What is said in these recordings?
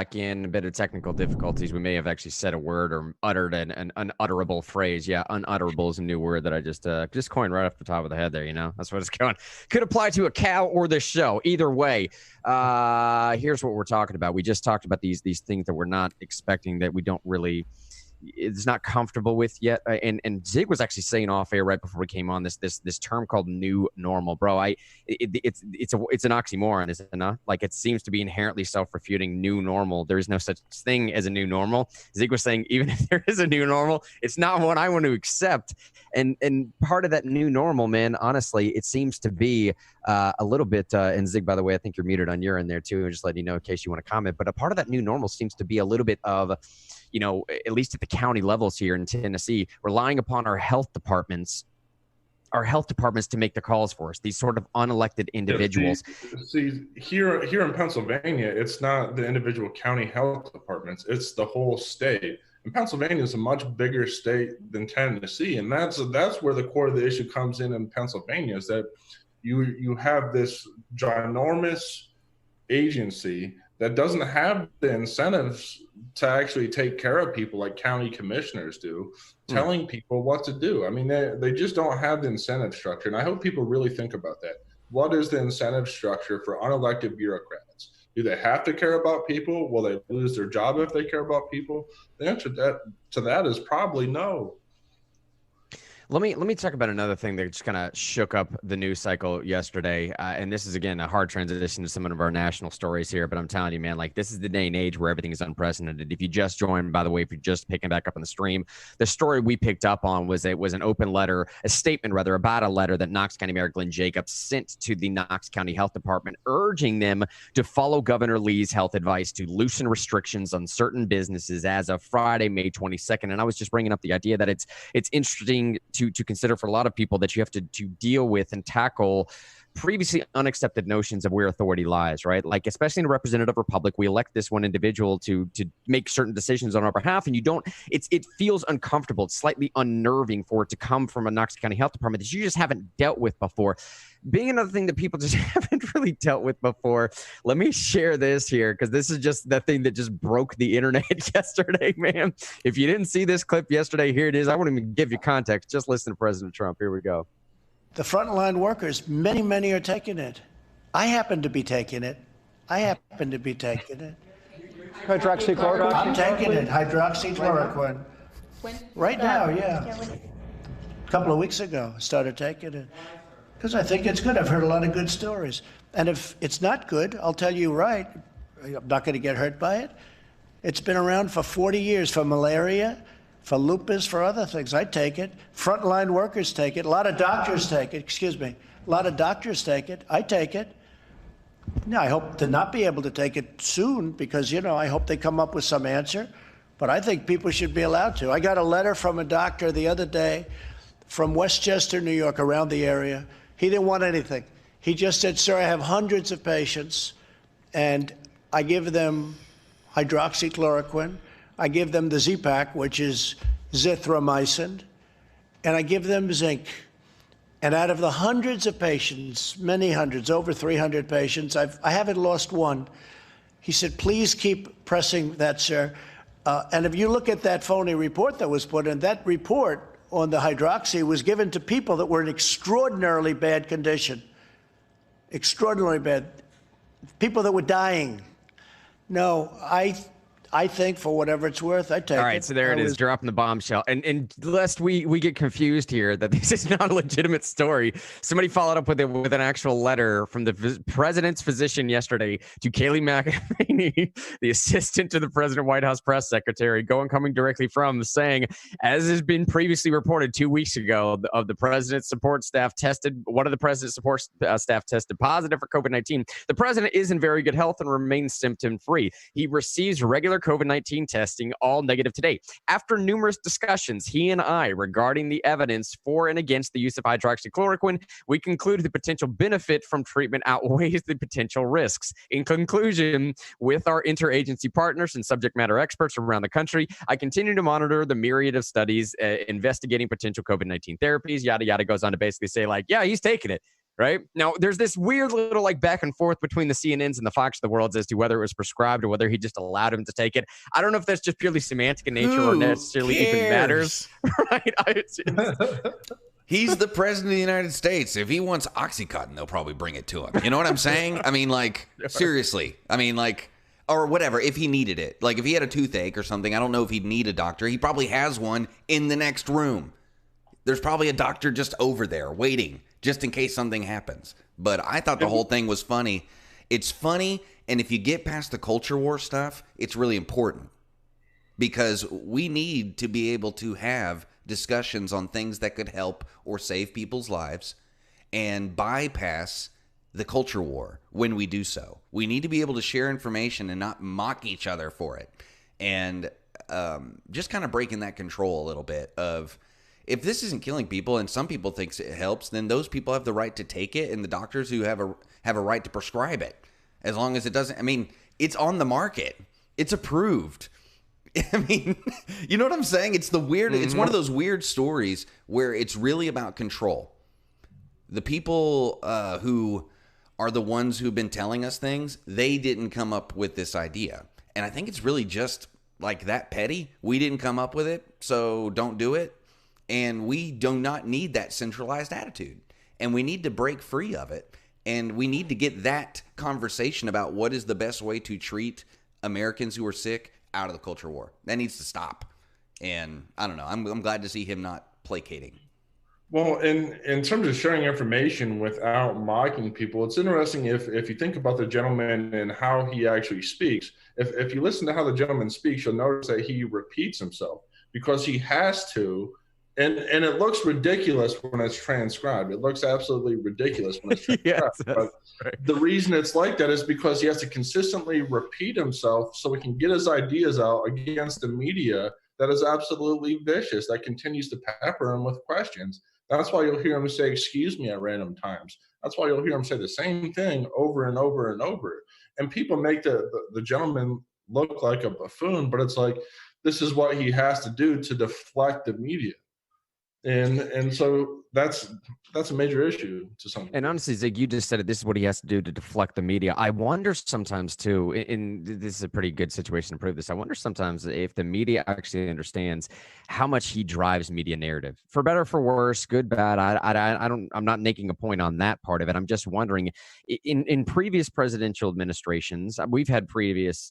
back in, a bit of technical difficulties. We may have actually said a word or uttered an unutterable phrase. Yeah, unutterable is a new word that I just coined right off the top of the head there, That's what it's going. Could apply to a cow or this show. Either way, here's what we're talking about. We just talked about these things that we're not expecting, that we don't really is not comfortable with yet. And Zig was actually saying off air right before we came on this term called new normal, bro. It's an oxymoron, is it not? Like, it seems to be inherently self-refuting. New normal. There is no such thing as a new normal. Zig was saying, even if there is a new normal, it's not what I want to accept. And part of that new normal, man, honestly, it seems to be a little bit, and Zig, by the way, I think you're muted on your end there too. Just letting you know in case you want to comment. But a part of that new normal seems to be a little bit of, at least at the county levels here in Tennessee, relying upon our health departments to make the calls for us. These sort of unelected individuals. See, here in Pennsylvania, it's not the individual county health departments; it's the whole state. And Pennsylvania is a much bigger state than Tennessee, and that's where the core of the issue comes in Pennsylvania, is that you have this ginormous agency that doesn't have the incentives to actually take care of people like county commissioners do, telling people what to do. I mean, they just don't have the incentive structure. And I hope people really think about that. What is the incentive structure for unelected bureaucrats? Do they have to care about people? Will they lose their job if they care about people? The answer to that is probably no. Let me talk about another thing that just kind of shook up the news cycle yesterday. And this is, again, a hard transition to some of our national stories here. But I'm telling you, man, like, this is the day and age where everything is unprecedented. If you just joined, by the way, if you're just picking back up on the stream, the story we picked up on was an open letter, a statement rather, about a letter that Knox County Mayor Glenn Jacobs sent to the Knox County Health Department, urging them to follow Governor Lee's health advice to loosen restrictions on certain businesses as of Friday, May 22nd. And I was just bringing up the idea that it's interesting to consider for a lot of people that you have to deal with and tackle previously unaccepted notions of where authority lies, right? Like, especially in a representative republic, we elect this one individual to make certain decisions on our behalf, and it feels uncomfortable. It's slightly unnerving for it to come from a Knox County Health Department that you just haven't dealt with before. Being another thing that people just haven't really dealt with before, let me share this here, because this is just the thing that just broke the internet yesterday, man. If you didn't see this clip yesterday, here it is. I won't even give you context. Just listen to President Trump. Here we go. The frontline workers, many are taking it. I happen to be taking it. Hydroxychloroquine? I'm taking it, hydroxychloroquine. When? Right now, yeah. A couple of weeks ago, I started taking it. Because I think it's good. I've heard a lot of good stories. And if it's not good, I'll tell you right, I'm not going to get hurt by it. It's been around for 40 years for malaria, for lupus, for other things. I take it. Frontline workers take it. A lot of doctors take it. A lot of doctors take it. I take it. Now, I hope to not be able to take it soon because, I hope they come up with some answer. But I think people should be allowed to. I got a letter from a doctor the other day from Westchester, New York, around the area. He didn't want anything. He just said, sir, I have hundreds of patients, and I give them hydroxychloroquine. I give them the Z-Pak, which is zithromycin, and I give them zinc. And out of the hundreds of patients, many hundreds, over 300 patients, I haven't lost one. He said, please keep pressing that, sir. And if you look at that phony report that was put in, that report on the hydroxy was given to people that were in extraordinarily bad condition. Extraordinarily bad. People that were dying. No, I think for whatever it's worth, I take it. All right, so there it is, dropping the bombshell. And lest we get confused here that this is not a legitimate story, somebody followed up with an actual letter from the president's physician yesterday to Kayleigh McEnany, the assistant to the president White House press secretary, coming directly from, saying, as has been previously reported 2 weeks ago, of the president's support staff one of the president's support staff tested positive for COVID-19. The president is in very good health and remains symptom-free. He receives regular COVID-19 testing, all negative today. After numerous discussions, he and I, regarding the evidence for and against the use of hydroxychloroquine, we concluded the potential benefit from treatment outweighs the potential risks. In conclusion, with our interagency partners and subject matter experts around the country, I continue to monitor the myriad of studies investigating potential COVID-19 therapies, yada, yada, goes on to basically say, like, yeah, he's taking it. Right now, there's this weird little like back and forth between the CNNs and the Fox of the worlds as to whether it was prescribed or whether he just allowed him to take it. I don't know if that's just purely semantic in nature or necessarily even matters. Right? He's the president of the United States. If he wants Oxycontin, they'll probably bring it to him. You know what I'm saying? I mean, like, seriously. I mean, like, or whatever, if he needed it. Like, if he had a toothache or something, I don't know if he'd need a doctor. He probably has one in the next room. There's probably a doctor just over there waiting just in case something happens. But I thought the whole thing was funny. It's funny, and if you get past the culture war stuff, it's really important. Because we need to be able to have discussions on things that could help or save people's lives and bypass the culture war when we do so. We need to be able to share information and not mock each other for it. And just kind of breaking that control a little bit of, if this isn't killing people and some people think it helps, then those people have the right to take it, and the doctors who have a right to prescribe it. As long as it doesn't, I mean, it's on the market. It's approved. I mean, you know what I'm saying? It's the weird, it's one of those weird stories where it's really about control. The people who are the ones who've been telling us things, they didn't come up with this idea. And I think it's really just like that petty. We didn't come up with it, so don't do it. And we do not need that centralized attitude. And we need to break free of it. And we need to get that conversation about what is the best way to treat Americans who are sick out of the culture war. That needs to stop. And I don't know. I'm glad to see him not placating. Well, in terms of sharing information without mocking people, it's interesting if you think about the gentleman and how he actually speaks. If you listen to how the gentleman speaks, you'll notice that he repeats himself because he has to. And it looks ridiculous when it's transcribed. It looks absolutely ridiculous when it's transcribed. Yes, but right. The reason it's like that is because he has to consistently repeat himself so he can get his ideas out against the media that is absolutely vicious, that continues to pepper him with questions. That's why you'll hear him say, "Excuse me," at random times. That's why you'll hear him say the same thing over and over and over. And people make the gentleman look like a buffoon, but it's like, this is what he has to do to deflect the media. And so that's a major issue to some degree. And honestly, Zig, you just said it. This is what he has to do to deflect the media. I wonder sometimes too, and this is a pretty good situation to prove this. I wonder sometimes if the media actually understands how much he drives media narrative, for better, for worse, good, bad. I'm not making a point on that part of it. I'm just wondering, in previous presidential administrations, we've had previous,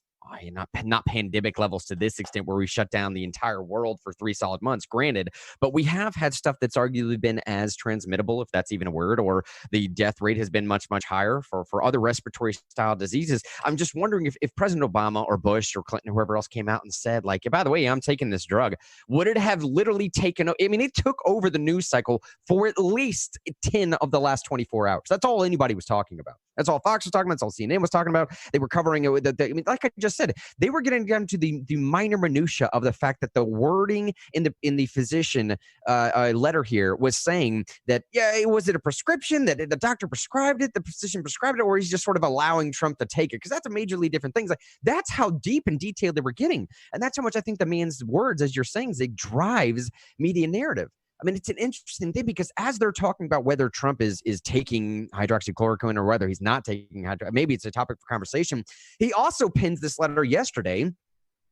not pandemic levels to this extent where we shut down the entire world for 3 solid months, granted, but we have had stuff that's arguably been as transmittable, if that's even a word, or the death rate has been much, much higher for other respiratory style diseases. I'm just wondering if President Obama or Bush or Clinton, whoever else came out and said, like, by the way, I'm taking this drug, would it have literally taken, I mean, it took over the news cycle for at least 10 of the last 24 hours. That's all anybody was talking about. That's all Fox was talking about. That's all CNN was talking about. They were covering it with I mean, like I just said, they were getting down to the minor minutia of the fact that the wording in the physician letter here was saying that, yeah, was it a prescription that the doctor prescribed it, the physician prescribed it, or he's just sort of allowing Trump to take it? Because that's a majorly different thing. Like, that's how deep and detailed they were getting. And that's how much I think the man's words, as you're saying, Zig, drives media narrative. I mean, it's an interesting thing because as they're talking about whether Trump is taking hydroxychloroquine or whether he's not taking maybe it's a topic for conversation. He also pins this letter yesterday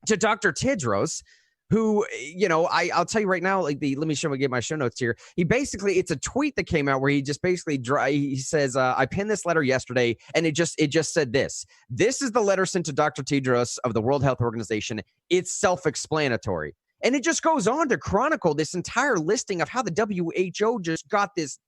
to Dr. Tedros, who, you know, I'll tell you right now, like let me get my show notes here. He basically, it's a tweet that came out where he just basically, he says, I pinned this letter yesterday and it just said this. This is the letter sent to Dr. Tedros of the World Health Organization. It's self-explanatory. And it just goes on to chronicle this entire listing of how the WHO just got this.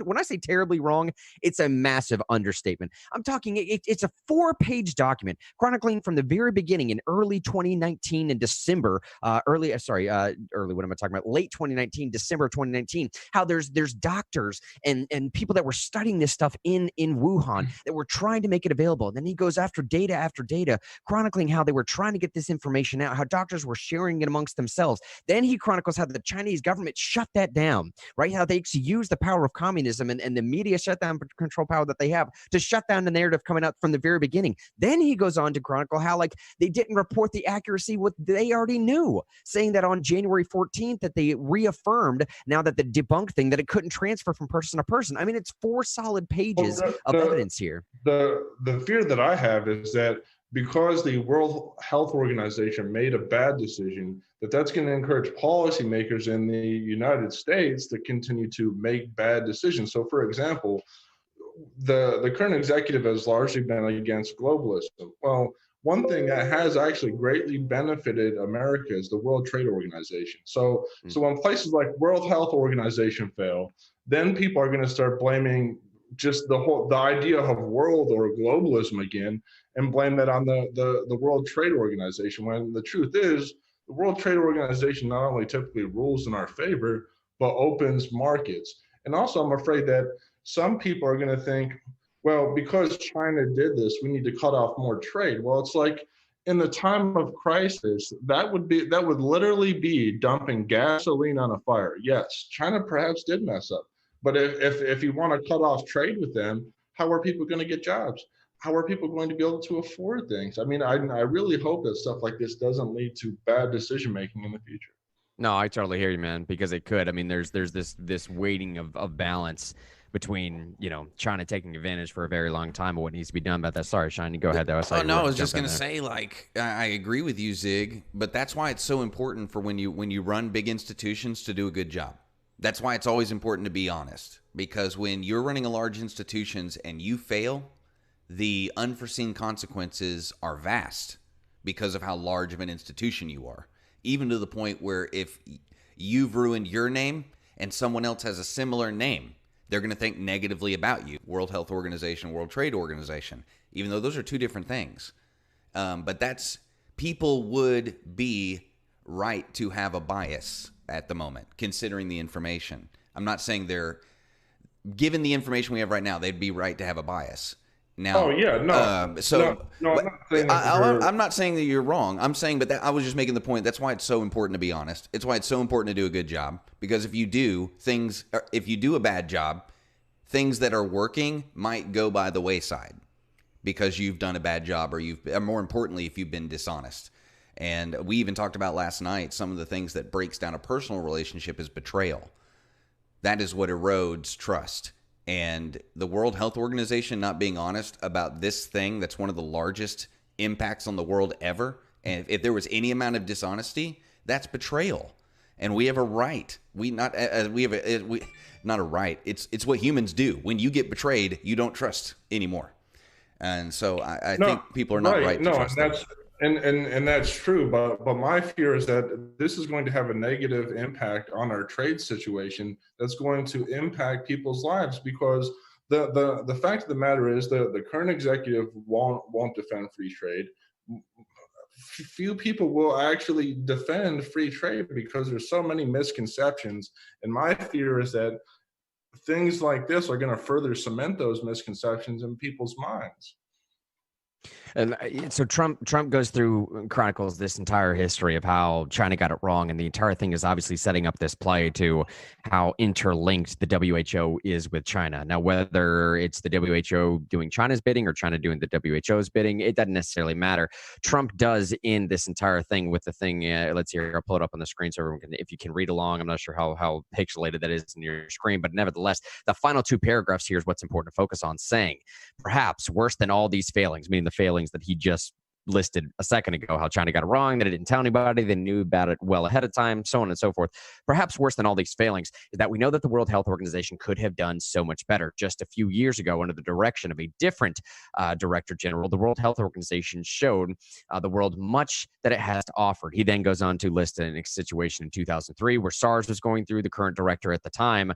When I say terribly wrong, it's a massive understatement. I'm talking, it's a 4-page document chronicling from the very beginning in early 2019 in December, late 2019, December 2019, how there's doctors and people that were studying this stuff in Wuhan that were trying to make it available. And then he goes after data, chronicling how they were trying to get this information out, how doctors were sharing it amongst themselves. themselves. Then he chronicles how the Chinese government shut that down, right? How they use the power of communism and the media shutdown control power that they have to shut down the narrative coming out from the very beginning. Then he goes on to chronicle how like they didn't report the accuracy what they already knew, saying that on January 14th that they reaffirmed now that the debunked thing that it couldn't transfer from person to person. I mean, it's 4 solid pages of evidence here. The fear that I have is that because the World Health Organization made a bad decision, that's going to encourage policymakers in the United States to continue to make bad decisions. So, for example, the current executive has largely been against globalism. Well, one thing that has actually greatly benefited America is the World Trade Organization. So when places like World Health Organization fail, then people are going to start blaming just the idea of world or globalism again, and blame that on the World Trade Organization, when the truth is the World Trade Organization not only typically rules in our favor, but opens markets. And also, I'm afraid that some people are going to think, well, because China did this, we need to cut off more trade. Well, it's like in the time of crisis, that would literally be dumping gasoline on a fire. Yes, China perhaps did mess up, but if you want to cut off trade with them, how are people going to get jobs? How are people going to be able to afford things? I mean, I really hope that stuff like this doesn't lead to bad decision making in the future. No, I totally hear you, man, because it could. I mean, there's this weighting of balance between, you know, China taking advantage for a very long time of what needs to be done about that. Sorry, Shiny, go ahead, though. I was just going to say, like, I agree with you, Zig, but that's why it's so important for when you run big institutions to do a good job. That's why it's always important to be honest, because when you're running a large institutions and you fail, the unforeseen consequences are vast because of how large of an institution you are, even to the point where if you've ruined your name and someone else has a similar name, they're going to think negatively about you. World Health Organization, World Trade Organization, even though those are two different things. But people would be right to have a bias at the moment, considering the information. I'm not saying given the information we have right now, they'd be right to have a bias. Now, I'm not saying I'm not saying that you're wrong. I'm saying, but I was just making the point. That's why it's so important to be honest. It's why it's so important to do a good job, because if you do a bad job, things that are working might go by the wayside because you've done a bad job, or more importantly, if you've been dishonest. And we even talked about last night, some of the things that breaks down a personal relationship is betrayal. That is what erodes trust. And the World Health Organization not being honest about this thing that's one of the largest impacts on the world ever. And if there was any amount of dishonesty, that's betrayal. And we have a right. Not a right. It's what humans do. When you get betrayed, you don't trust anymore. And so I think people are not right to trust them. And that's true, but my fear is that this is going to have a negative impact on our trade situation that's going to impact people's lives, because the fact of the matter is that the current executive won't defend free trade. Few people will actually defend free trade because there's so many misconceptions, and my fear is that things like this are going to further cement those misconceptions in people's minds. And so Trump goes through, chronicles this entire history of how China got it wrong, and the entire thing is obviously setting up this play to how interlinked the WHO is with China. Now, whether it's the WHO doing China's bidding or China doing the WHO's bidding, it doesn't necessarily matter. Trump does end this entire thing with the thing. Let's see here, I'll pull it up on the screen so everyone can, if you can read along. I'm not sure how pixelated that is in your screen, but nevertheless, the final 2 paragraphs here is what's important to focus on, saying, perhaps worse than all these failings, meaning the failings that he just listed a second ago, how China got it wrong, that it didn't tell anybody, they knew about it well ahead of time, so on and so forth. Perhaps worse than all these failings is that we know that the World Health Organization could have done so much better. Just a few years ago, under the direction of a different director general, the World Health Organization showed the world much that it has to offer. He then goes on to list a situation in 2003 where SARS was going through. The current director at the time,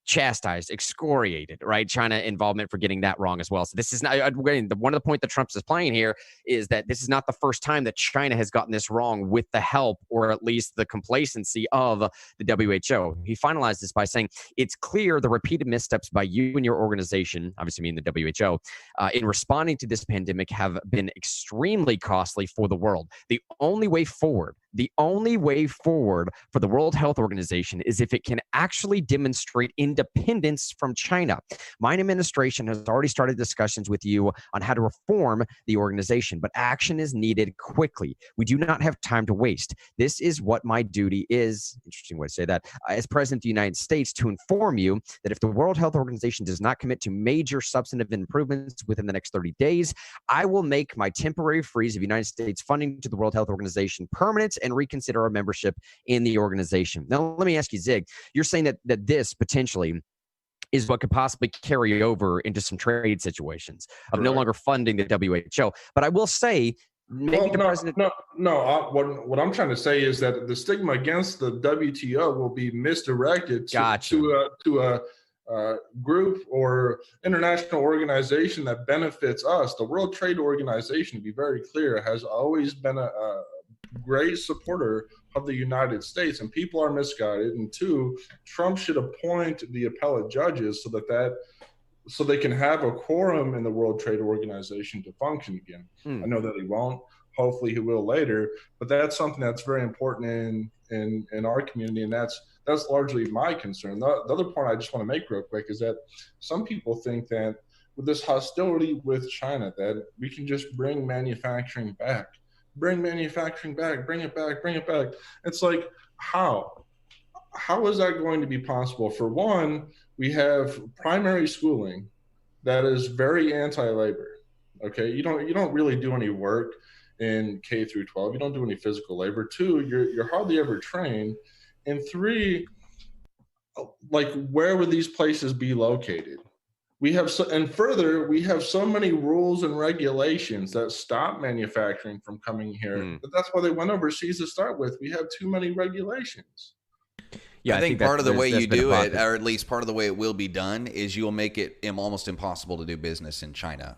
chastised, excoriated, right? China involvement for getting that wrong as well. So this is not, one of the points that Trump's is playing here is that this is not the first time that China has gotten this wrong with the help, or at least the complacency of the WHO. He finalized this by saying, it's clear the repeated missteps by you and your organization, obviously meaning the WHO, in responding to this pandemic have been extremely costly for the world. The only way forward The only way forward for the World Health Organization is if it can actually demonstrate independence from China. My administration has already started discussions with you on how to reform the organization, but action is needed quickly. We do not have time to waste. This is what my duty is, interesting way to say that, as President of the United States, to inform you that if the World Health Organization does not commit to major substantive improvements within the next 30 days, I will make my temporary freeze of United States funding to the World Health Organization permanent and reconsider our membership in the organization. Now, let me ask you, Zig, you're saying that this potentially is what could possibly carry over into some trade situations of no longer funding the WHO. But I will say, maybe the president. What I'm trying to say is that the stigma against the WTO will be misdirected to a group or international organization that benefits us. The World Trade Organization, to be very clear, has always been a great supporter of the United States, and people are misguided. And two, Trump should appoint the appellate judges so they can have a quorum in the World Trade Organization to function again. I know that he won't. Hopefully he will later, but that's something that's very important in our community, and that's largely my concern. The other point I just want to make real quick is that some people think that with this hostility with China, that we can just bring manufacturing back. Bring manufacturing back, bring it back. It's like, how is that going to be possible? For one, we have primary schooling that is very anti-labor. Okay, you don't really do any work in K through 12. You don't do any physical labor. Two, you're hardly ever trained. And three, like, where would these places be located? We have so many rules and regulations that stop manufacturing from coming here. But that's why they went overseas to start with. We have too many regulations. Yeah, I think part of the way you do it, or at least part of the way it will be done, is you'll make it almost impossible to do business in China.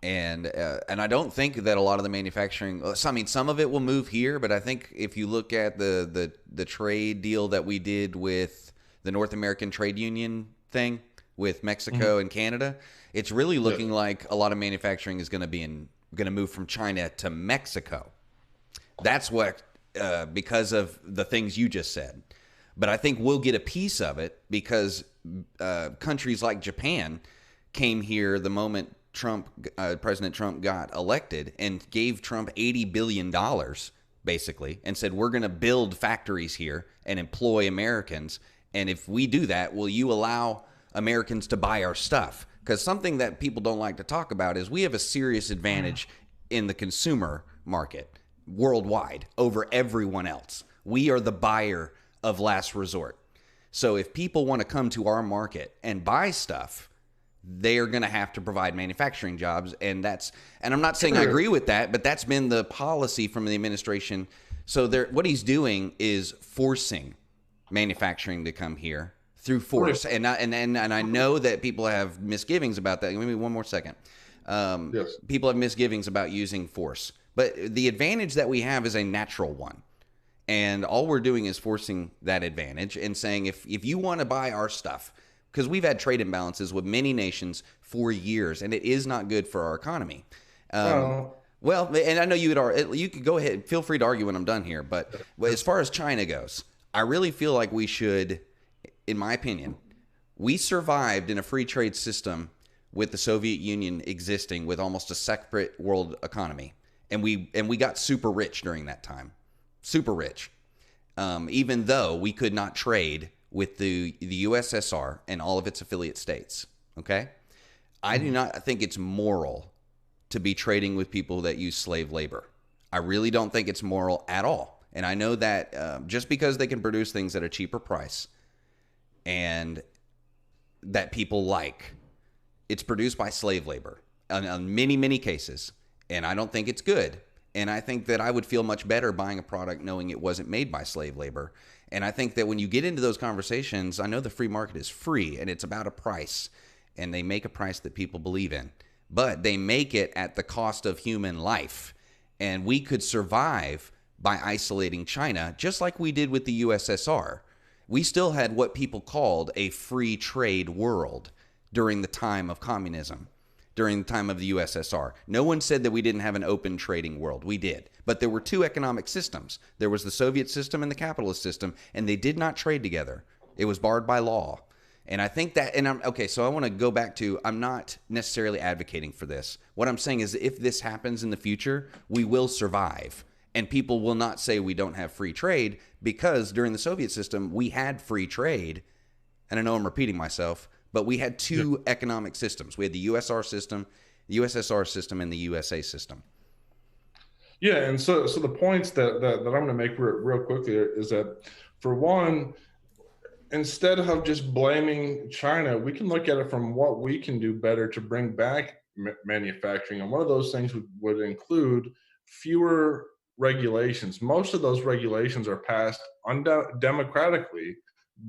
And I don't think that a lot of the manufacturing, I mean, some of it will move here, but I think if you look at the trade deal that we did with the North American Trade Union thing with Mexico and Canada, it's really looking like a lot of manufacturing is going to move from China to Mexico. That's what because of the things you just said. But I think we'll get a piece of it because countries like Japan came here the moment President Trump got elected and gave Trump $80 billion, basically, and said, we're going to build factories here and employ Americans. And if we do that, will you allow Americans to buy our stuff? Because something that people don't like to talk about is we have a serious advantage in the consumer market worldwide over everyone else. We are the buyer of last resort. So if people want to come to our market and buy stuff, they are going to have to provide manufacturing jobs. And I'm not saying I agree with that, but that's been the policy from the administration. So what he's doing is forcing manufacturing to come here through force. And I know that people have misgivings about that. Give me one more second. Yes. People have misgivings about using force, but the advantage that we have is a natural one. And all we're doing is forcing that advantage and saying, if you want to buy our stuff, because we've had trade imbalances with many nations for years, and it is not good for our economy. Well, and I know you could go ahead, feel free to argue when I'm done here, but as far as China goes, I really feel like we should, in my opinion, we survived in a free trade system with the Soviet Union existing with almost a separate world economy. And we got super rich during that time. Super rich. Even though we could not trade with the USSR and all of its affiliate states. Okay? I do not think it's moral to be trading with people that use slave labor. I really don't think it's moral at all. And I know that just because they can produce things at a cheaper price and that people like, it's produced by slave labor on many, many cases. And I don't think it's good. And I think that I would feel much better buying a product knowing it wasn't made by slave labor. And I think that when you get into those conversations, I know the free market is free and it's about a price. And they make a price that people believe in. But they make it at the cost of human life. And we could survive by isolating China, just like we did with the USSR. We still had what people called a free trade world during the time of communism. during the time of the USSR. No one said that we didn't have an open trading world. We did. But there were two economic systems. There was the Soviet system and the capitalist system, and they did not trade together. It was barred by law. And I think that, so I want to go back to, I'm not necessarily advocating for this. What I'm saying is if this happens in the future, we will survive. And people will not say we don't have free trade, because during the Soviet system, we had free trade. And I know I'm repeating myself, but we had two economic systems. We had the USSR system, and the USA system. Yeah, and so the points that I'm going to make real quickly is that, for one, instead of just blaming China, we can look at it from what we can do better to bring back manufacturing. And one of those things would include fewer regulations. Most of those regulations are passed undemocratically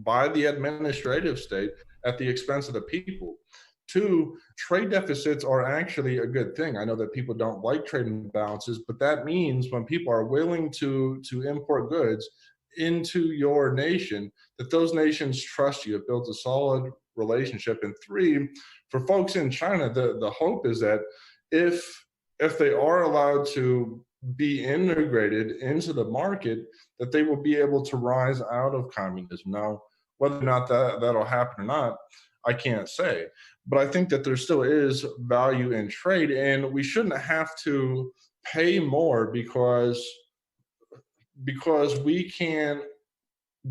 by the administrative state at the expense of the people. Two, trade deficits are actually a good thing. I know that people don't like trade imbalances, but that means when people are willing to import goods into your nation, that those nations trust you. It builds a solid relationship. And three, for folks in China, the hope is that if they are allowed to be integrated into the market, that they will be able to rise out of communism. Now, whether or not that'll happen or not, I can't say. But I think that there still is value in trade, and we shouldn't have to pay more because we can't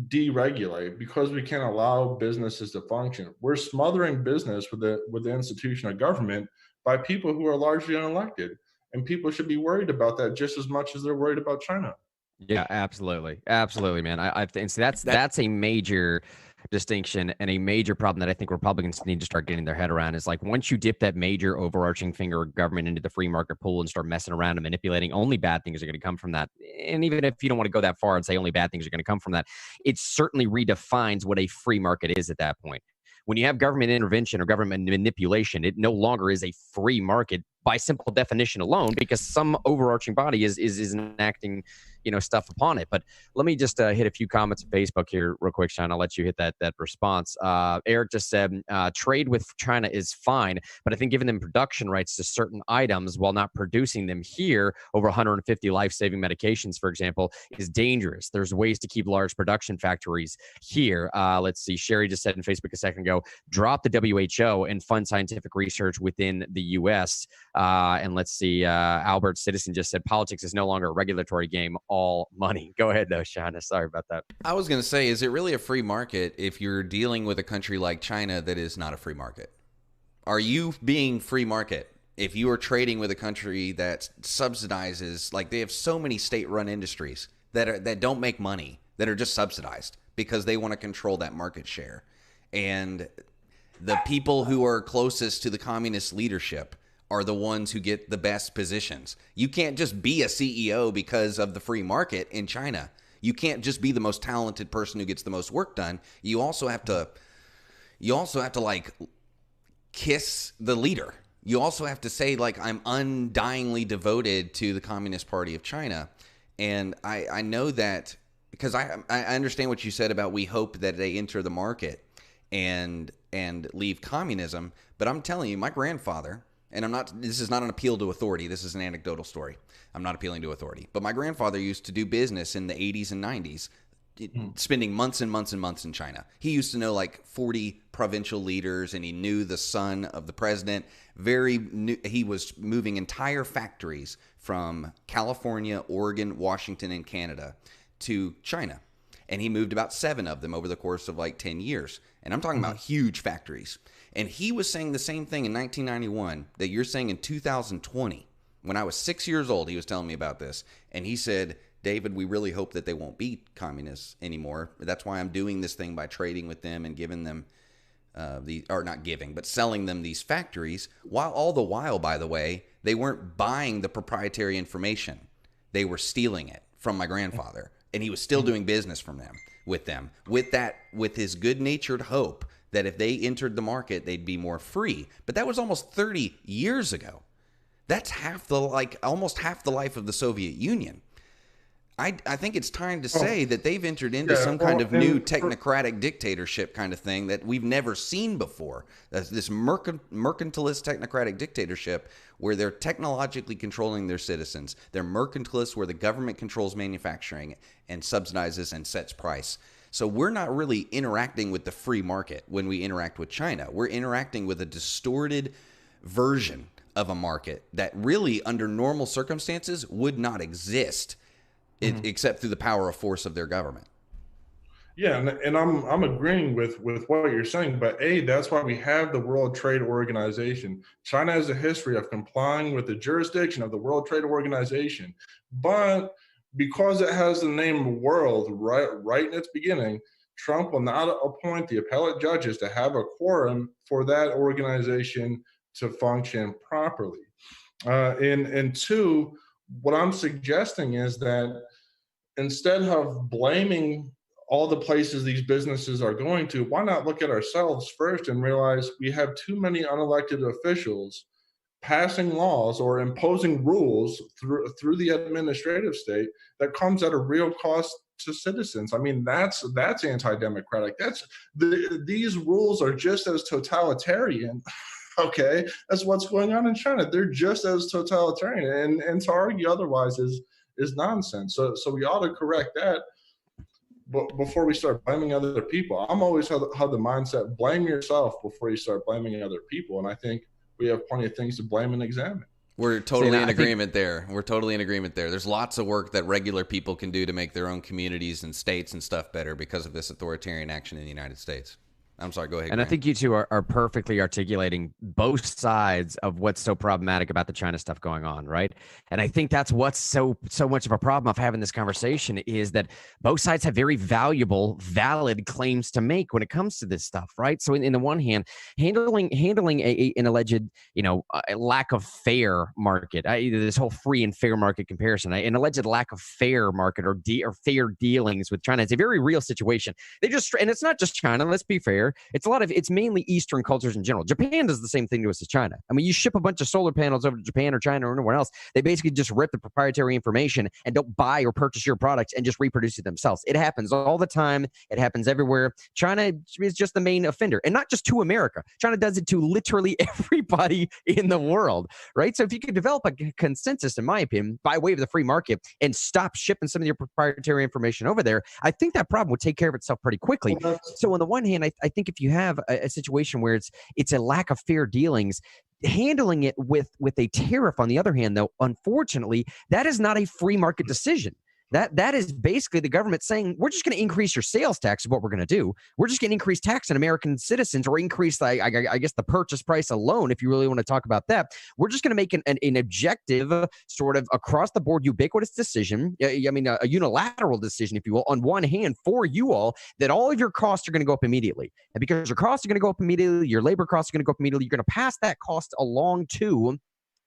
deregulate, because we can't allow businesses to function. We're smothering business with the institution of government by people who are largely unelected, and people should be worried about that just as much as they're worried about China. Yeah, absolutely, man. I think so that's a major distinction and a major problem that I think Republicans need to start getting their head around. Is like, once you dip that major overarching finger of government into the free market pool and start messing around and manipulating, only bad things are going to come from that. And even if you don't want to go that far and say only bad things are going to come from that, it certainly redefines what a free market is at that point. When you have government intervention or government manipulation, it no longer is a free market by simple definition alone, because some overarching body is enacting, stuff upon it. But let me just hit a few comments on Facebook here real quick, Sean. I'll let you hit that response. Eric just said, trade with China is fine, but I think giving them production rights to certain items while not producing them here, over 150 life-saving medications, for example, is dangerous. There's ways to keep large production factories here. Let's see. Sherry just said in Facebook a second ago, drop the WHO and fund scientific research within the U.S. And let's see, Albert Citizen just said politics is no longer a regulatory game, all money. Go ahead, though, Shauna. Sorry about that. I was going to say, is it really a free market if you're dealing with a country like China that is not a free market? Are you being free market if you are trading with a country that subsidizes, like they have so many state-run industries that don't make money, that are just subsidized because they want to control that market share? And the people who are closest to the communist leadership are the ones who get the best positions. You can't just be a CEO because of the free market in China. You can't just be the most talented person who gets the most work done. You also have to like kiss the leader. You also have to say, like, I'm undyingly devoted to the Communist Party of China. And I know that because I understand what you said about we hope that they enter the market and leave communism. But I'm telling you, my grandfather, and this is not an appeal to authority. This is an anecdotal story. I'm not appealing to authority. But my grandfather used to do business in the 80s and 90s, spending months and months and months in China. He used to know like 40 provincial leaders, and he knew the son of the president. He was moving entire factories from California, Oregon, Washington, and Canada to China. And he moved about 7 of them over the course of like 10 years. And I'm talking about huge factories. And he was saying the same thing in 1991 that you're saying in 2020. When I was 6 years old, he was telling me about this. And he said, David, we really hope that they won't be communists anymore. That's why I'm doing this thing by trading with them and giving them selling them these factories. All the while, by the way, they weren't buying the proprietary information. They were stealing it from my grandfather. And he was still doing business with his good-natured hope that if they entered the market, they'd be more free. But that was almost 30 years ago. That's almost half the life of the Soviet Union. I think it's time to say that they've entered into Yeah, some kind of well, new and technocratic dictatorship kind of thing that we've never seen before. That's this mercantilist technocratic dictatorship where they're technologically controlling their citizens. They're mercantilists where the government controls manufacturing and subsidizes and sets price. So we're not really interacting with the free market when we interact with China. We're interacting with a distorted version of a market that really, under normal circumstances, would not exist except through the power of force of their government. Yeah, and I'm agreeing with what you're saying, but that's why we have the World Trade Organization. China has a history of complying with the jurisdiction of the World Trade Organization, but because it has the name world right in its beginning, Trump will not appoint the appellate judges to have a quorum for that organization to function properly. And two, what I'm suggesting is that instead of blaming all the places these businesses are going to, why not look at ourselves first and realize we have too many unelected officials passing laws or imposing rules through the administrative state that comes at a real cost to citizens. I mean, that's anti-democratic. These rules are just as totalitarian. Okay, that's what's going on in China. They're just as totalitarian, and to argue otherwise is nonsense. So we ought to correct that. But before we start blaming other people, I'm always had the mindset: blame yourself before you start blaming other people. And I think we have plenty of things to blame and examine. We're totally in agreement there. We're totally in agreement there. There's lots of work that regular people can do to make their own communities and states and stuff better because of this authoritarian action in the United States. I'm sorry, go ahead. And Graham. I think you two are perfectly articulating both sides of what's so problematic about the China stuff going on, right? And I think that's what's so much of a problem of having this conversation is that both sides have very valuable, valid claims to make when it comes to this stuff, right? So in the one hand, handling an alleged, a lack of fair market, this whole free and fair market comparison, an alleged lack of fair market or fair dealings with China, it's a very real situation. And it's not just China, let's be fair. It's mainly Eastern cultures in general. Japan does the same thing to us as China. I mean, you ship a bunch of solar panels over to Japan or China or anywhere else. They basically just rip the proprietary information and don't buy or purchase your products and just reproduce it themselves. It happens all the time. It happens everywhere. China is just the main offender, and not just to America. China does it to literally everybody in the world, right? So if you could develop a consensus, in my opinion, by way of the free market and stop shipping some of your proprietary information over there, I think that problem would take care of itself pretty quickly. So on the one hand, I think if you have a situation where it's a lack of fair dealings, handling it with a tariff, on the other hand, though, unfortunately, that is not a free market decision. That is basically the government saying, we're just going to increase your sales tax is what we're going to do. We're just going to increase tax on American citizens, or increase, I guess, the purchase price alone, if you really want to talk about that. We're just going to make an objective, sort of across the board, ubiquitous decision. I mean, a unilateral decision, if you will, on one hand for you all, that all of your costs are going to go up immediately. And because your costs are going to go up immediately, your labor costs are going to go up immediately, you're going to pass that cost along to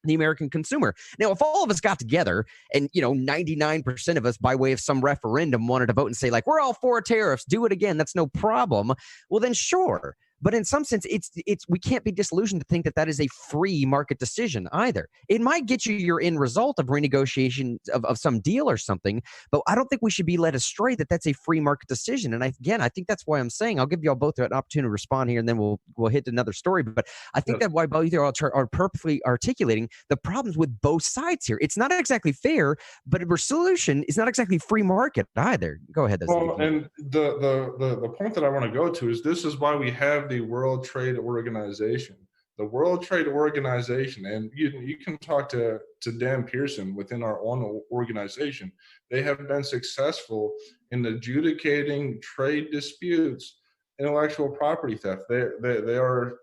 the American consumer. Now, if all of us got together and, 99% of us by way of some referendum wanted to vote and say, like, we're all for tariffs, do it again, that's no problem, well, then sure. But in some sense, it's we can't be disillusioned to think that is a free market decision either. It might get you your end result of renegotiation of some deal or something, but I don't think we should be led astray that that's a free market decision. And I think that's why I'm saying, I'll give you all both an opportunity to respond here, and then we'll hit another story. But I think that why both of you are perfectly articulating the problems with both sides here. It's not exactly fair, but a solution is not exactly free market either. Go ahead. Well, and the point that I want to go to is this is why we have the World Trade Organization. The World Trade Organization, and you can talk to Dan Pearson within our own organization. They have been successful in adjudicating trade disputes, intellectual property theft. They are.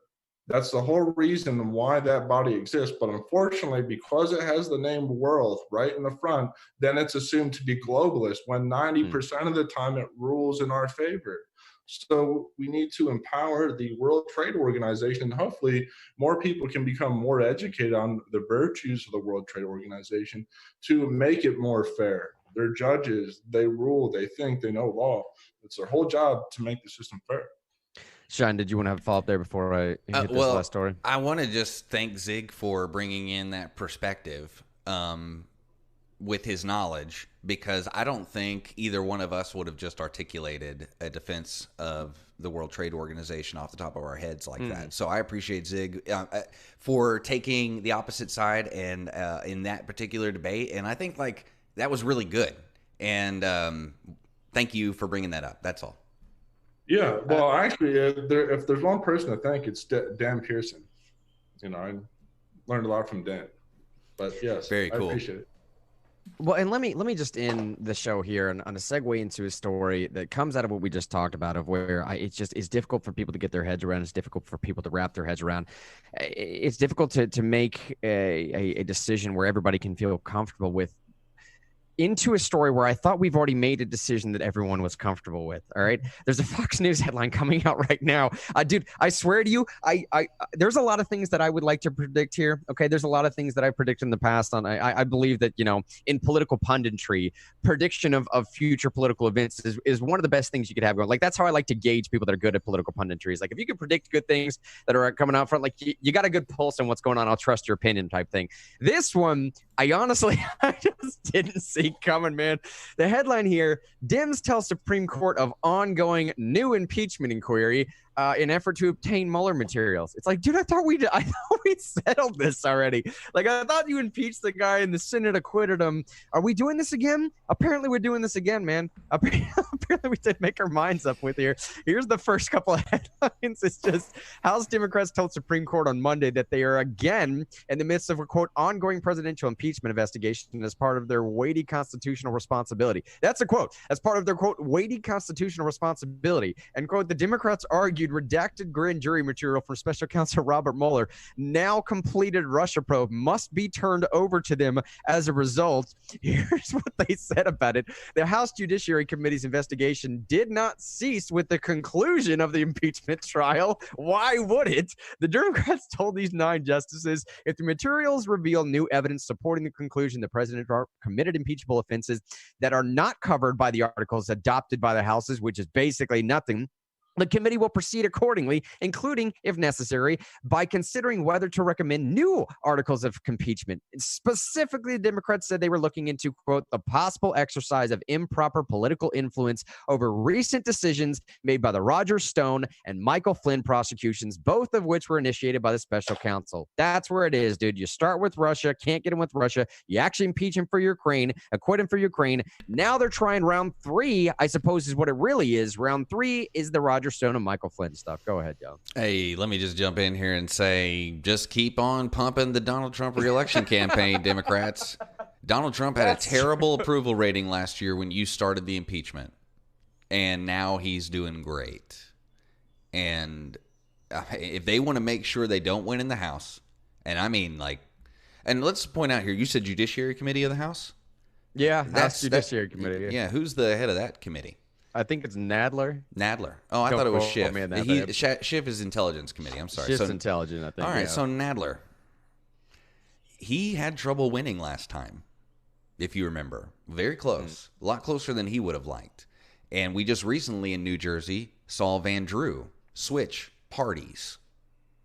That's the whole reason why that body exists. But unfortunately, because it has the name world right in the front, then it's assumed to be globalist when 90% of the time it rules in our favor. So we need to empower the World Trade Organization. And hopefully more people can become more educated on the virtues of the World Trade Organization to make it more fair. They're judges, they rule, they think, they know law. It's their whole job to make the system fair. Sean, did you want to have a follow-up there before I hit this last story? I want to just thank Zig for bringing in that perspective. with his knowledge, because I don't think either one of us would have just articulated a defense of the World Trade Organization off the top of our heads like that. So I appreciate Zig for taking the opposite side and in that particular debate. And I think like that was really good. And thank you for bringing that up. That's all. Yeah, well, actually, if there's one person to thank, it's Dan Pearson. You know, I learned a lot from Dan. But yes, very cool. I appreciate it. Well, and let me just end the show here on a segue into a story that comes out of what we just talked about, of where it's just is difficult for people to get their heads around. It's difficult for people to wrap their heads around. It's difficult to make a decision where everybody can feel comfortable with, into a story where I thought we've already made a decision that everyone was comfortable with. All right. There's a Fox News headline coming out right now. Dude, I swear to you, I there's a lot of things that I would like to predict here. Okay. There's a lot of things that I predicted in the past on, I believe that, you know, in political punditry, prediction of future political events is one of the best things you could have going. Like, that's how I like to gauge people that are good at political punditry. Is like, if you can predict good things that are coming out front, like you got a good pulse on what's going on, I'll trust your opinion type thing. This one, I honestly, I just didn't see coming, man. The headline here: Dems tell Supreme Court of ongoing new impeachment inquiry in effort to obtain Mueller materials. It's like, dude, I thought we'd settled this already. Like, I thought you impeached the guy and the Senate acquitted him. Are we doing this again? Apparently we're doing this again, man. Apparently we did make our minds up with here. Here's the first couple of headlines. It's just House Democrats told Supreme Court on Monday that they are again in the midst of a, quote, ongoing presidential impeachment investigation as part of their weighty constitutional responsibility. That's a quote. As part of their, quote, weighty constitutional responsibility. And, quote, the Democrats argued redacted grand jury material from special counsel Robert Mueller, now completed Russia probe, must be turned over to them as a result. Here's what they said about it. The House Judiciary Committee's investigation did not cease with the conclusion of the impeachment trial. Why would it? The Democrats told these 9 justices, if the materials reveal new evidence supporting the conclusion the president committed impeachable offenses that are not covered by the articles adopted by the Houses, which is basically nothing, the committee will proceed accordingly, including, if necessary, by considering whether to recommend new articles of impeachment. Specifically, the Democrats said they were looking into, quote, the possible exercise of improper political influence over recent decisions made by the Roger Stone and Michael Flynn prosecutions, both of which were initiated by the special counsel. That's where it is, dude. You start with Russia, can't get him with Russia. You actually impeach him for Ukraine, acquit him for Ukraine. Now they're trying round 3, I suppose is what it really is. Round 3 is the Roger Stone and Michael Flynn stuff. Go ahead, Joe. Hey, let me just jump in here and say, just keep on pumping the Donald Trump reelection campaign, Democrats. Donald Trump had a terrible approval rating last year when you started the impeachment, and now he's doing great. And if they want to make sure they don't win in the House, and I mean, like, and let's point out here, you said Judiciary Committee of the House? Yeah, House Judiciary Committee. Yeah, who's the head of that committee? I think it's Nadler. Nadler. Oh, I thought it was Schiff. Schiff is Intelligence Committee. I'm sorry. Schiff's Intelligence, I think. All right, so Nadler. He had trouble winning last time, if you remember. Very close. A lot closer than he would have liked. And we just recently in New Jersey saw Van Drew switch parties.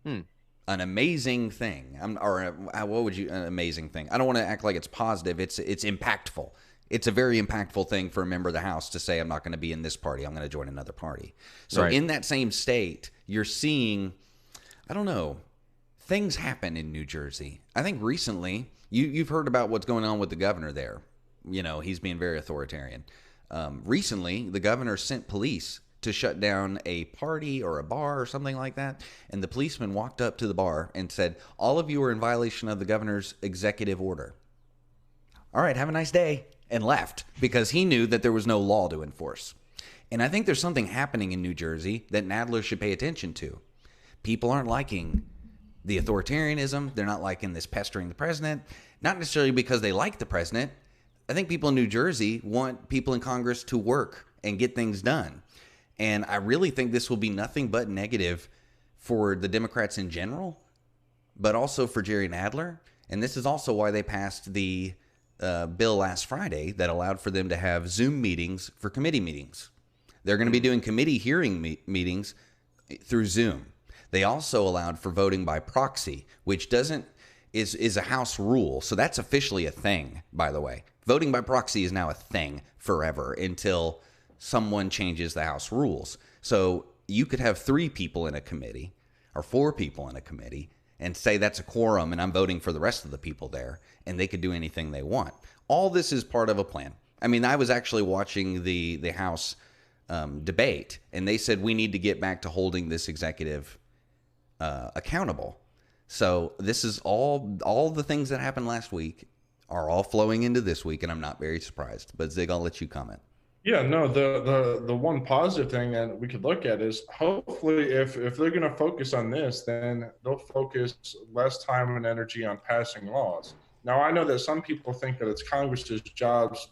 An amazing thing. What would you, an amazing thing? I don't want to act like it's positive. It's impactful. It's a very impactful thing for a member of the House to say, I'm not going to be in this party. I'm going to join another party. So in that same state, you're seeing, I don't know, things happen in New Jersey. I think recently, you've heard about what's going on with the governor there. You know, he's being very authoritarian. Recently, the governor sent police to shut down a party or a bar or something like that. And the policeman walked up to the bar and said, all of you are in violation of the governor's executive order. All right, have a nice day. And left because he knew that there was no law to enforce. And I think there's something happening in New Jersey that Nadler should pay attention to. People aren't liking the authoritarianism. They're not liking this pestering the president. Not necessarily because they like the president. I think people in New Jersey want people in Congress to work and get things done. And I really think this will be nothing but negative for the Democrats in general, but also for Jerry Nadler. And this is also why they passed the bill last Friday that allowed for them to have Zoom meetings for committee meetings. They're going to be doing committee hearing meetings through Zoom. They also allowed for voting by proxy, which is a House rule. So that's officially a thing, by the way. Voting by proxy is now a thing forever until someone changes the House rules. So you could have 3 people in a committee or 4 people in a committee and say that's a quorum and I'm voting for the rest of the people there, and they could do anything they want. All this is part of a plan. I mean, I was actually watching the House debate, and they said we need to get back to holding this executive accountable. So this is all the things that happened last week are all flowing into this week, and I'm not very surprised. But Zig, I'll let you comment. Yeah, no, the one positive thing that we could look at is hopefully if they're going to focus on this, then they'll focus less time and energy on passing laws. Now, I know that some people think that it's Congress's jobs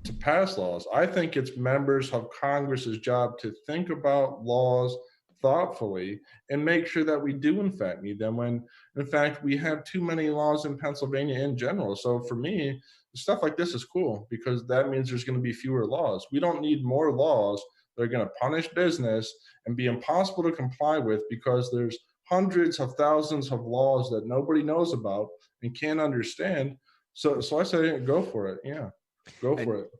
to pass laws. I think it's members of Congress's job to think about laws thoughtfully and make sure that we do in fact need them, when in fact we have too many laws in Pennsylvania in general. So for me, stuff like this is cool because that means there's going to be fewer laws. We don't need more laws that are going to punish business and be impossible to comply with because there's hundreds of thousands of laws that nobody knows about and can't understand. So I say go for it. Yeah, go for it.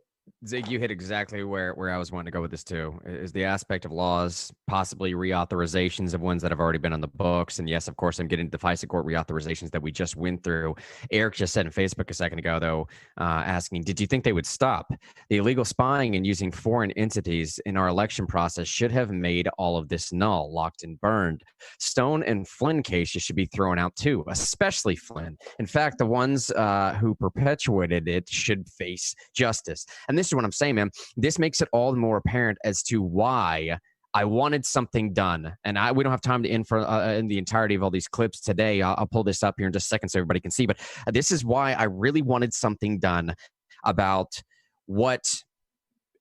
Zig, you hit exactly where I was wanting to go with this too, is the aspect of laws, possibly reauthorizations of ones that have already been on the books. And yes, of course, I'm getting to the FISA court reauthorizations that we just went through. Eric just said on Facebook a second ago, though, asking, did you think they would stop? The illegal spying and using foreign entities in our election process should have made all of this null, locked and burned. Stone and Flynn cases should be thrown out too, especially Flynn. In fact, the ones who perpetuated it should face justice. And this is what I'm saying, man. This makes it all the more apparent as to why I wanted something done. And we don't have time to in the entirety of all these clips today. I'll pull this up here in just a second so everybody can see. But this is why I really wanted something done about what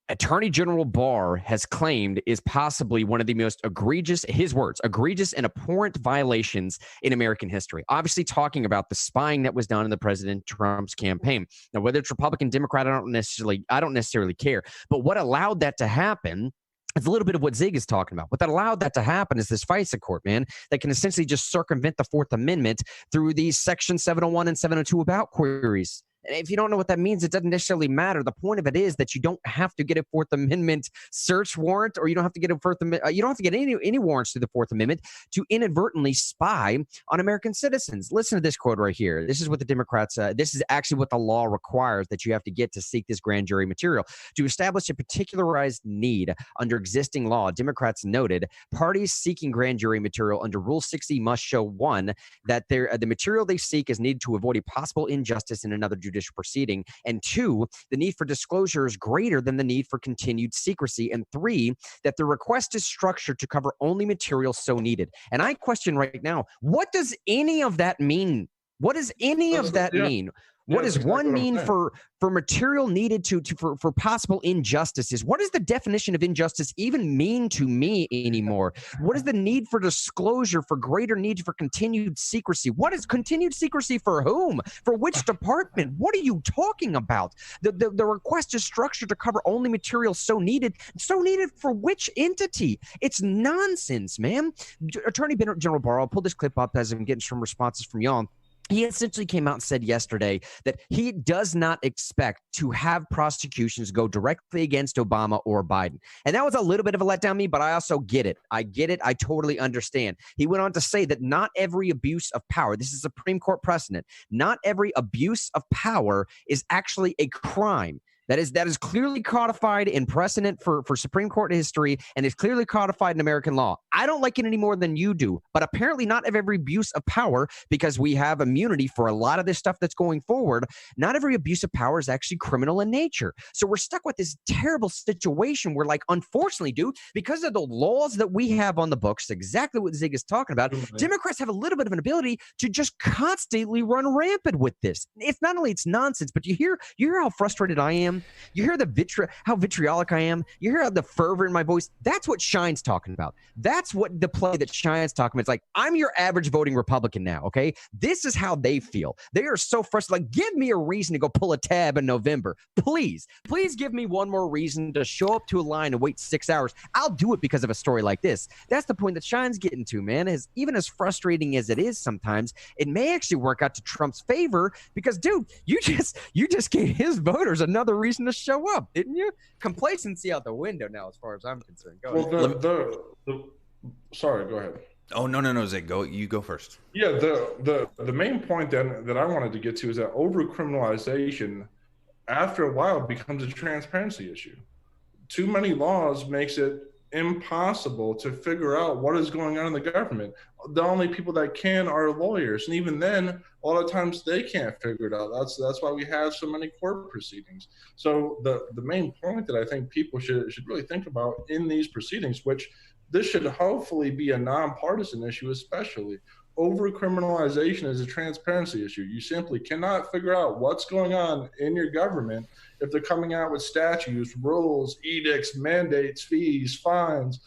Attorney General Barr has claimed is possibly one of the most egregious, his words, egregious and abhorrent violations in American history. Obviously talking about the spying that was done in the President Trump's campaign. Now, whether it's Republican, Democrat, I don't necessarily care. But what allowed that to happen, it's a little bit of what Zig is talking about. What that allowed that to happen is this FISA court, man, that can essentially just circumvent the Fourth Amendment through these Section 701 and 702 about queries. And if you don't know what that means, it doesn't necessarily matter. The point of it is that you don't have to get a Fourth Amendment search warrant, or you don't have to get you don't have to get any warrants through the Fourth Amendment to inadvertently spy on American citizens. Listen to this quote right here. This is what the Democrats, this is actually what the law requires that you have to get to seek this grand jury material. To establish a particularized need under existing law, Democrats noted parties seeking grand jury material under Rule 60 must show, 1, that the material they seek is needed to avoid a possible injustice in another judicial proceeding, and 2, the need for disclosure is greater than the need for continued secrecy, and 3, that the request is structured to cover only material so needed. And I question right now, what does any of that mean? What does any of that mean? What does one mean for material needed for possible injustices? What does the definition of injustice even mean to me anymore? What is the need for disclosure, for greater need for continued secrecy? What is continued secrecy for whom? For which department? What are you talking about? The request is structured to cover only material so needed. So needed for which entity? It's nonsense, man. Attorney General Barr, I'll pull this clip up as I'm getting some responses from y'all. He essentially came out and said yesterday that he does not expect to have prosecutions go directly against Obama or Biden. And that was a little bit of a letdown to me, but I also get it. I get it. I totally understand. He went on to say that not every abuse of power, this is Supreme Court precedent, not every abuse of power is actually a crime. That is clearly codified in precedent for Supreme Court history, and is clearly codified in American law. I don't like it any more than you do, but apparently not every abuse of power, because we have immunity for a lot of this stuff that's going forward, not every abuse of power is actually criminal in nature. So we're stuck with this terrible situation where, like, unfortunately, dude, because of the laws that we have on the books, exactly what Zig is talking about, Democrats have a little bit of an ability to just constantly run rampant with this. It's not only it's nonsense, but you hear how frustrated I am am? You hear how vitriolic I am? You hear how the fervor in my voice? That's what Shine's talking about. That's what the play that Shine's talking about. It's like, I'm your average voting Republican now, okay? This is how they feel. They are so frustrated. Like, give me a reason to go pull a tab in November. Please give me one more reason to show up to a line and wait 6 hours. I'll do it because of a story like this. That's the point that Shine's getting to, man. Is even as frustrating as it is sometimes, it may actually work out to Trump's favor because, dude, you just gave his voters another reason to show up, didn't you? Complacency out the window now, as far as I'm concerned. Go ahead. Sorry, go ahead. Oh, no, Zach, you go first. Yeah, the main point then that I wanted to get to is that over-criminalization, after a while, becomes a transparency issue. Too many laws makes it impossible to figure out what is going on in the government. The only people that can are lawyers, and even then, a lot of times they can't figure it out. That's why we have so many court proceedings. So the main point that I think people should really think about in these proceedings, which this should hopefully be a nonpartisan issue, especially over-criminalization is a transparency issue. You simply cannot figure out what's going on in your government if they're coming out with statutes, rules, edicts, mandates, fees, fines,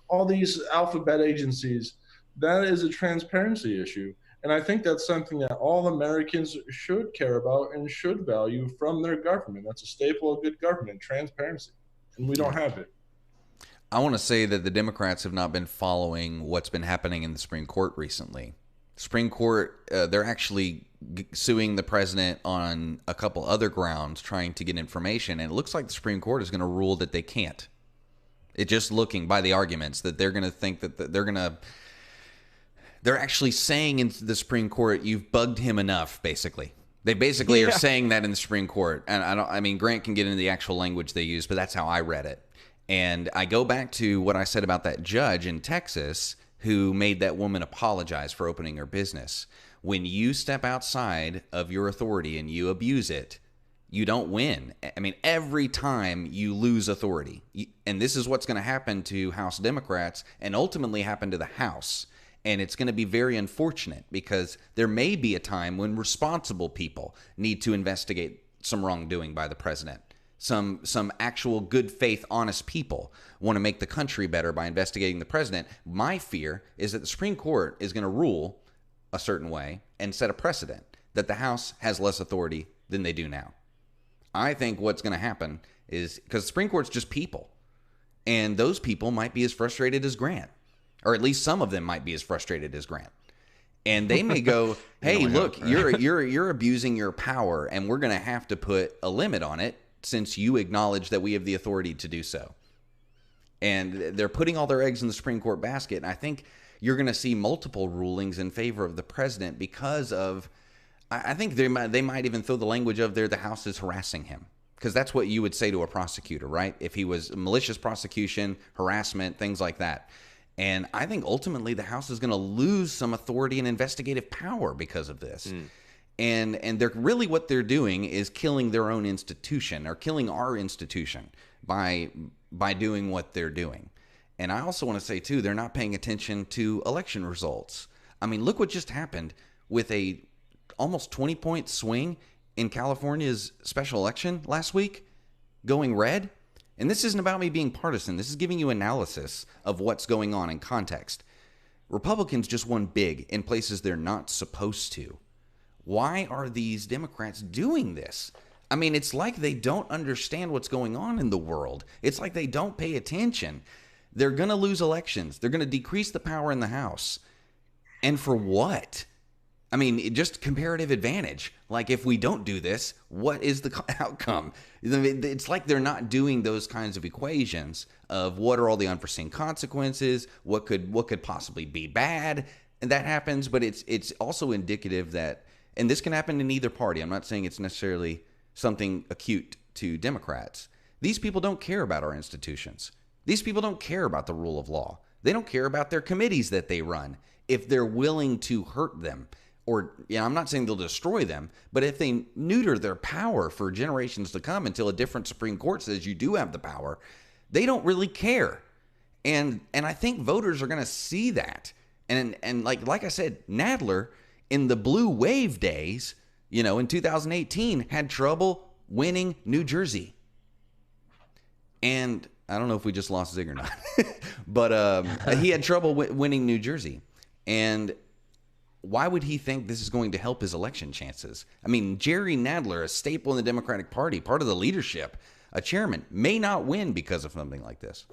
all these alphabet agencies. That is a transparency issue. And I think that's something that all Americans should care about and should value from their government. That's a staple of good government, transparency. And we don't have it. I want to say that the Democrats have not been following what's been happening in the Supreme Court recently. Supreme Court, they're actually suing the president on a couple other grounds, trying to get information. And it looks like the Supreme Court is going to rule that they can't. It just looking by the arguments that they're going to think that they're actually saying in the Supreme Court, you've bugged him enough, basically. They basically are saying that in the Supreme Court. And I mean, Grant can get into the actual language they use, but that's how I read it. And I go back to what I said about that judge in Texas who made that woman apologize for opening her business. When you step outside of your authority and you abuse it, you don't win. I mean, every time you lose authority, and this is what's going to happen to House Democrats and ultimately happen to the House. And it's going to be very unfortunate because there may be a time when responsible people need to investigate some wrongdoing by the president. Some actual good faith, honest people want to make the country better by investigating the president. My fear is that the Supreme Court is going to rule a certain way and set a precedent that the House has less authority than they do now. I think what's going to happen is, because the Supreme Court's just people, and those people might be as frustrated as Grant, or at least some of them might be as frustrated as Grant. And they may go, hey, look, you're abusing your power, and we're going to have to put a limit on it, since you acknowledge that we have the authority to do so. And they're putting all their eggs in the Supreme Court basket. And I think you're going to see multiple rulings in favor of the president because of, I think they might even throw the language of the House is harassing him. Because that's what you would say to a prosecutor, right? If he was malicious prosecution, harassment, things like that. And I think ultimately the House is going to lose some authority and investigative power because of this. And they're really, what they're doing is killing their own institution, or killing our institution by doing what they're doing. And I also want to say too, they're not paying attention to election results. I mean, look what just happened with a almost 20-point swing in California's special election last week, going red. And this isn't about me being partisan. This is giving you analysis of what's going on in context. Republicans just won big in places they're not supposed to. Why are these Democrats doing this? I mean, it's like they don't understand what's going on in the world. It's like they don't pay attention. They're going to lose elections. They're going to decrease the power in the House. And for what? I mean, just comparative advantage. Like, if we don't do this, what is the outcome? It's like they're not doing those kinds of equations of what are all the unforeseen consequences, what could possibly be bad, and that happens. But it's also indicative that, and this can happen in either party. I'm not saying it's necessarily something acute to Democrats. These people don't care about our institutions. These people don't care about the rule of law. They don't care about their committees that they run. If they're willing to hurt them, or, I'm not saying they'll destroy them, but if they neuter their power for generations to come until a different Supreme Court says you do have the power, they don't really care. And I think voters are going to see that. And like I said, Nadler, in the blue wave days, in 2018, had trouble winning New Jersey. And I don't know if we just lost Zig or not, but he had trouble winning New Jersey. And why would he think this is going to help his election chances? I mean, Jerry Nadler, a staple in the Democratic Party, part of the leadership, a chairman, may not win because of something like this.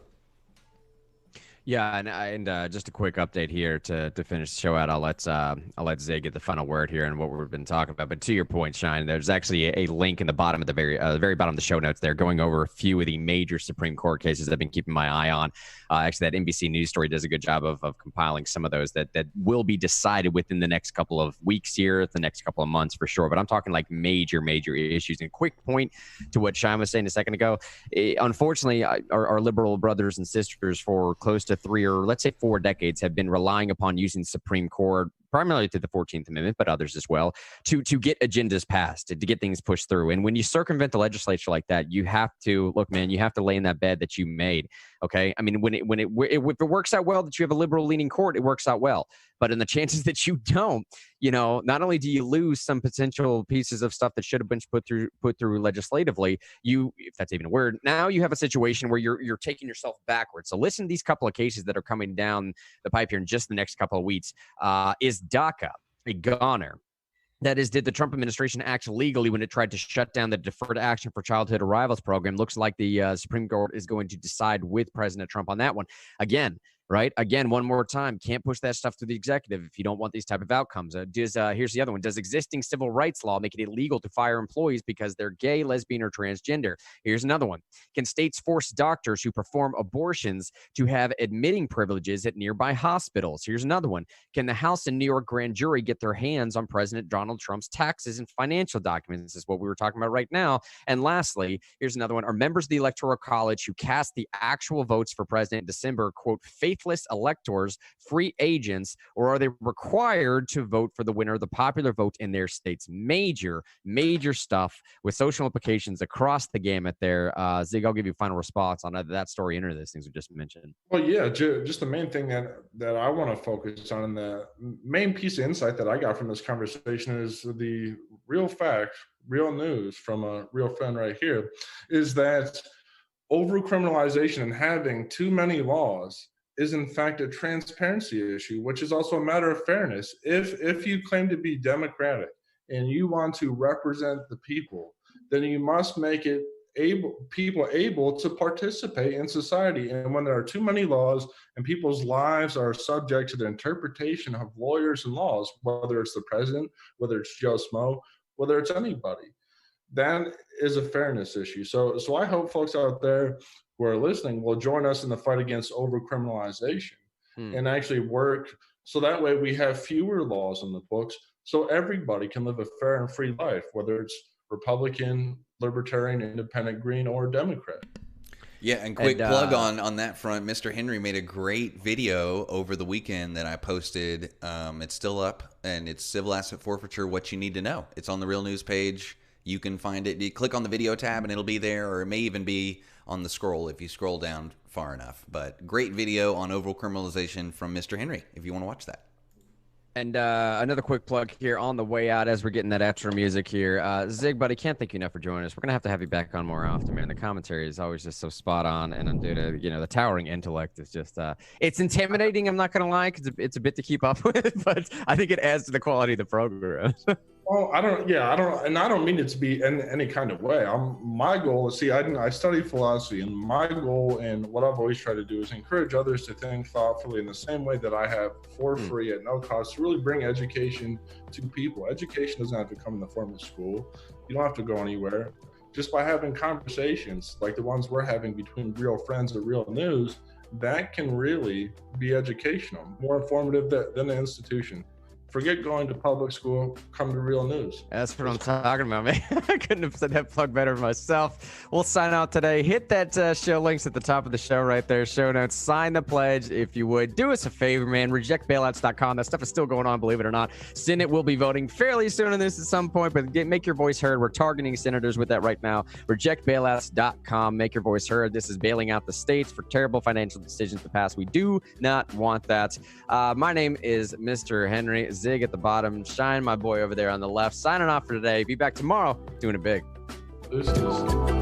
Yeah, and just a quick update here to finish the show out. I'll let Zig get the final word here and what we've been talking about. But to your point, Shine, there's actually a link in the bottom of the very bottom of the show notes there, going over a few of the major Supreme Court cases I've been keeping my eye on. Actually, that NBC News story does a good job of compiling some of those that will be decided within the next couple of weeks here, the next couple of months for sure. But I'm talking like major issues. And quick point to what Shine was saying a second ago. Unfortunately, our liberal brothers and sisters for close to 3 or let's say 4 decades have been relying upon using Supreme Court, primarily to the 14th Amendment, but others as well, to get agendas passed, to get things pushed through. And when you circumvent the legislature like that, you have to, look, man, you have to lay in that bed that you made. Okay. I mean, if it works out well that you have a liberal leaning court, it works out well. But in the chances that you don't, not only do you lose some potential pieces of stuff that should have been put through legislatively, if that's even a word, now you have a situation where you're taking yourself backwards. So listen to these couple of cases that are coming down the pipe here in just the next couple of weeks. Is DACA a goner? That is, did the Trump administration act legally when it tried to shut down the Deferred Action for Childhood Arrivals program? Looks like the Supreme Court is going to decide with President Trump on that one. Again, one more time, can't push that stuff through the executive if you don't want these type of outcomes. Here's the other one. Does existing civil rights law make it illegal to fire employees because they're gay, lesbian, or transgender? Here's another one. Can states force doctors who perform abortions to have admitting privileges at nearby hospitals? Here's another one. Can the House and New York grand jury get their hands on President Donald Trump's taxes and financial documents? This is what we were talking about right now. And lastly, here's another one. Are members of the Electoral College who cast the actual votes for president in December, quote, faithfuless electors, free agents, or are they required to vote for the winner of the popular vote in their states? Major stuff with social implications across the gamut there. Zig, I'll give you a final response on either that story or those things we just mentioned. Well, yeah, just the main thing that I want to focus on, and the main piece of insight that I got from this conversation is the real fact, real news from a real friend right here, is that over-criminalization and having too many laws is in fact a transparency issue, which is also a matter of fairness. If you claim to be democratic and you want to represent the people, then you must make it people able to participate in society. And when there are too many laws and people's lives are subject to the interpretation of lawyers and laws, whether it's the president, whether it's Joe Smo, whether it's anybody, that is a fairness issue. So I hope folks out there who are listening will join us in the fight against over-criminalization and actually work so that way we have fewer laws on the books so everybody can live a fair and free life, whether it's Republican, Libertarian, Independent, Green, or Democrat. Yeah, and quick plug on that front, Mr. Henry made a great video over the weekend that I posted. It's still up, and it's Civil Asset Forfeiture, What You Need to Know. It's on the Real News page. You can find it. You click on the video tab, and it'll be there, or it may even be on the scroll if you scroll down far enough. But great video on over-criminalization from Mr. Henry if you want to watch that. And another quick plug here on the way out as we're getting that extra music here. Zig, buddy, can't thank you enough for joining us. We're going to have you back on more often, man. The commentary is always just so spot on. And due to, the towering intellect is just, it's intimidating. I'm not going to lie, because it's a bit to keep up with, but I think it adds to the quality of the program. Well, I don't mean it to be in any kind of way. My goal is, I study philosophy, and my goal and what I've always tried to do is encourage others to think thoughtfully in the same way that I have for free at no cost, to really bring education to people. Education doesn't have to come in the form of school. You don't have to go anywhere. Just by having conversations like the ones we're having between real friends at Real News, that can really be educational, more informative than the institution. Forget going to public school, come to Real News. That's what I'm talking about, man. I couldn't have said that plug better myself. We'll sign out today. Hit that show links at the top of the show right there. Show notes. Sign the pledge if you would. Do us a favor, man. Rejectbailouts.com. That stuff is still going on, believe it or not. Senate will be voting fairly soon on this at some point, but make your voice heard. We're targeting senators with that right now. Rejectbailouts.com. Make your voice heard. This is bailing out the states for terrible financial decisions to pass. We do not want that. My name is Mr. Henry. Zig at the bottom, Shine, my boy over there on the left. Signing off for today. Be back tomorrow doing it big. This is